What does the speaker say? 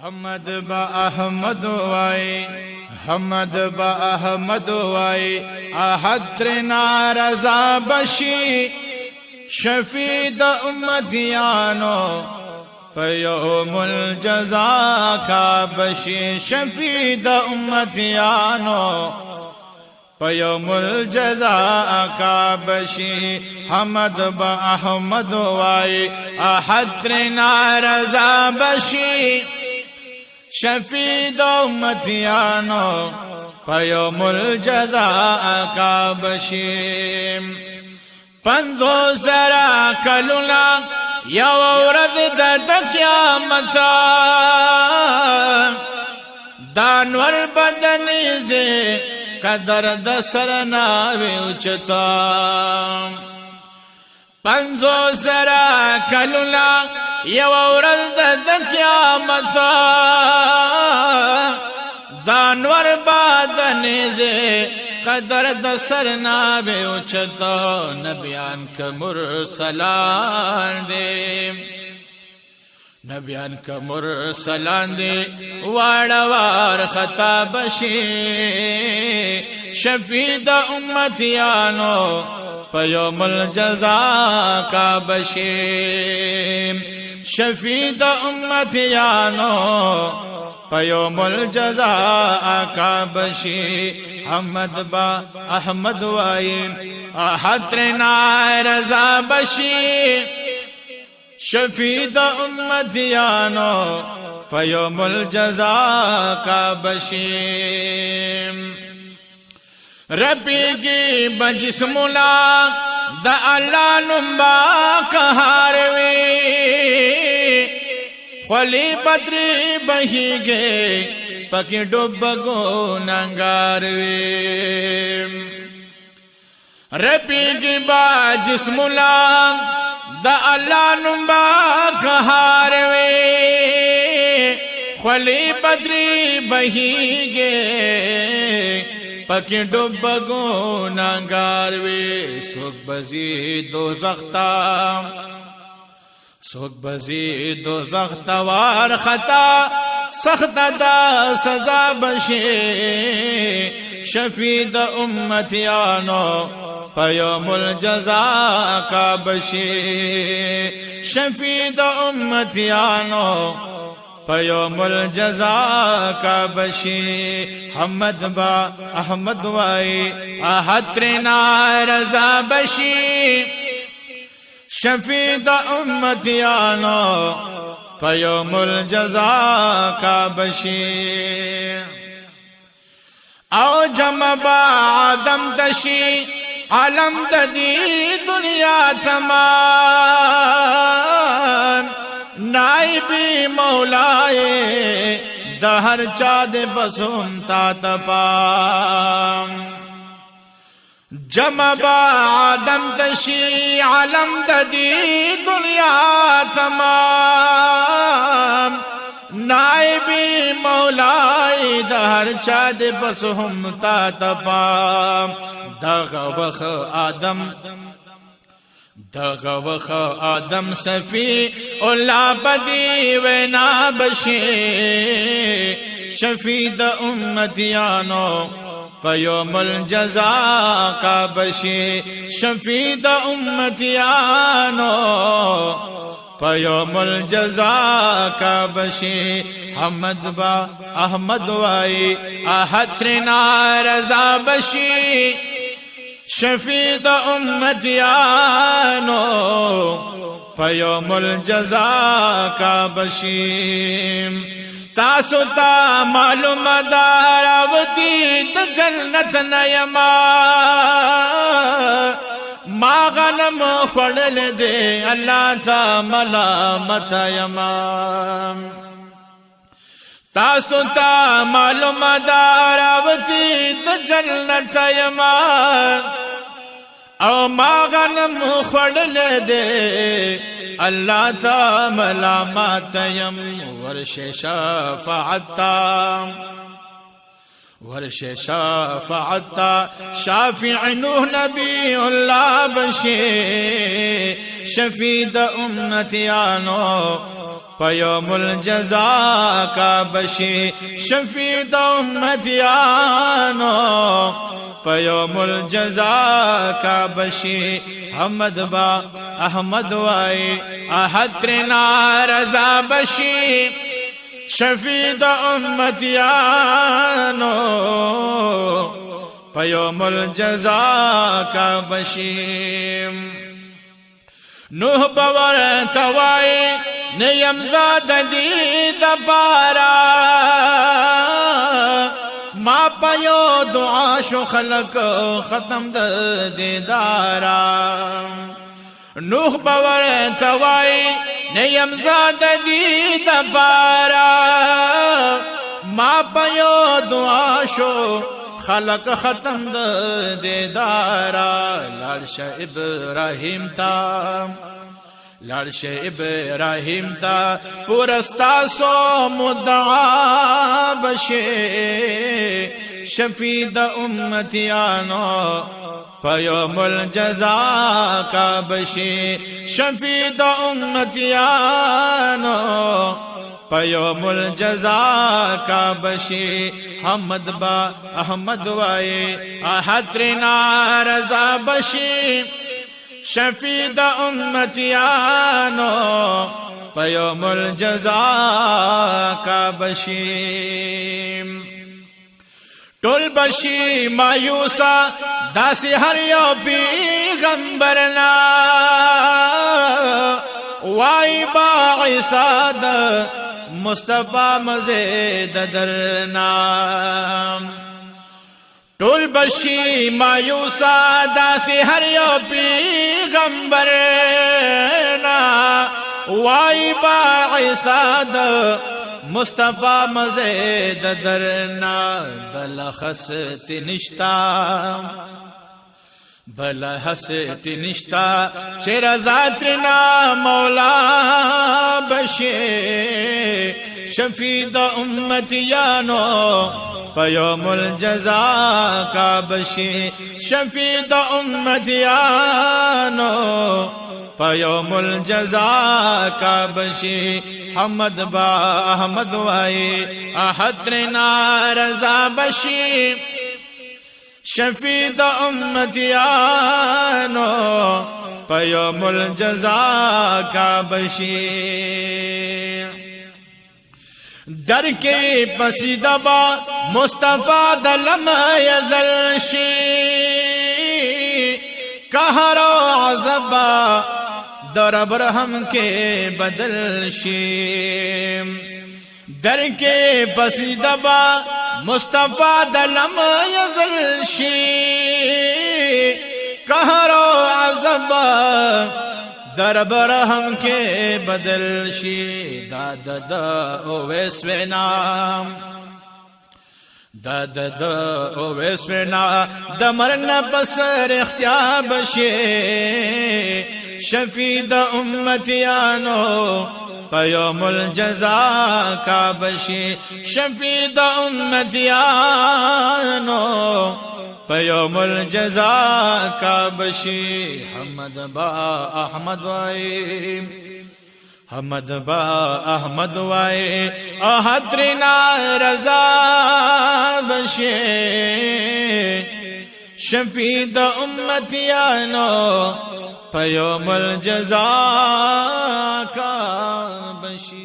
حمد با احمد وای حمد با احمد وای احد ترنا رضا بشی شفیع د امتیانو فیوم الجزا کا بشی شفیع د امتیانو فیوم الجزا کا بشی حمد با احمد وای احد ترنا رضا بشی شفیع د امتیانو فیوم الجزا کا بشی پنځو زره کلونه یو ورځ د قیامت دانور بدن دې قدر د سرنا وچتا پنځو زره کلونه یو ورځ د قیامت دانور بدن دې قدر د سرنا به اوچتا نبیان کا مرسلان دے نبیان کا مرسلان دے واڑوار خطا بشی شفیع د امتیانو پیوم الجزا کا بشی شفیع د امتیانو پیوم الجزا کا بشی حمد با احمد وای احد ترنا رضا بشی شفیع د امتیانو پیوم الجزا کا بشی ربی کی بجسم لا د الله نمبا کهاروی خلی بدری بہیگے پکی ڈوبگو ننگاروی ربی کی با جسم اللہ دا اللہ نمبا کہاروی خلی بدری بہیگے پکی ڈوبگو ننگاروی سوک بزی دو زختا سوک بزی دوزخ توار خطا سخت دا سزا بشی شفیع د امتیانو پیوم الجزا کا بشی شفیع د امتیانو پیوم الجزا کا بشی حمد با احمد وائی احد ترنا رضا بشی شفیع د امتیانو پیوم الجزا کا بشی او جمع با آدم تشی عالم د دی دنیا تمام نائبی مولائے د هر چا د بسون تا تپام جمع با آدم تشی عالم د دی دنیا تمام نائبی مولائی د هر چا د بس هم تا تپام دغوخ آدم صفی اللہ بدی وینا بشی شفیع د امتیانو پیوم الجزا کا بشی شفیع د امتیانو پیوم الجزا کا بشی حمد با احمد وائی احد ترنا رضا بشی شفیع د امتیانو پیوم الجزا کا بشی تاسو تا معلوم دار اوتی د جنت نیما ما غنم خړل دے الله تا ملامت یما تاسو تا معلوم دار اوتی د جنت یما او ما غنم خړل دے اللہ تا ملامت یم ورش شفاعتا شافع نوح نبی اللہ بشی شفیع د امتیانو پیوم الجزا کا بشی شفیع د امتیانو پیوم الجزا کا بشی حمد با احمد وائی احد ترنا رضا بشی شفیع د امتیانو پیوم الجزا کا بشی نوح باور توائی نیم زاد دی دبارا ما پیو دعا شو خلق ختم د دیدارا نوح باور توائی نیم زاد دی دبارا ما پیو دعا شو خلق ختم د دیدارا لارش ابراہیم تا لارش ابراہیم تا پورستا سو مدعا بشے شفیع د امتیانو پیوم الجزا کا بشے شفیع د امتیانو پیوم الجزا کا بشی حمد با احمد وائی احد ترنا رضا بشی شفیع د امتیانو پیوم الجزا کا بشی ټول بشی مایوسا داسی هر یو پیغمبرنا وائی با عیسیٰ د مصطفیٰ مزید درنا ټول بشی مایوسا داسی هر یو پیغمبرنا وائی با عیسیٰ د مصطفیٰ مزید درنا بلا خست نشتا بلا حسیت نشتا چیر ذاتنا مولا بشی شفیع د امتیانو پیوم الجزا کا بشی شفیع د امتیانو پیوم الجزا کا بشی حمد با احمد وائی احد ترنا رضا بشی شفیع د امتیانو پیوم الجزا کا بشی در کے پسیدہ با مصطفیٰ دلم یزل شی قہر و عذبا در ابرہم کے بدل شی در کے پسیدہ با مصطفیٰ دلم یزل شی قہر و عذب در برہم کے بدل شی داد دا اویس وینا داد دا اویس وینا دمرن بسر اختیاب شی شفیع دا امتیانو پیوم الجزا کا بشی شفیع د امتیانو پیوم الجزا کا بشی حمد با احمد وائی حمد با احمد وائی احد ترنا رضا بشی شفیع د امتیانو پیوم الجزا کا بشی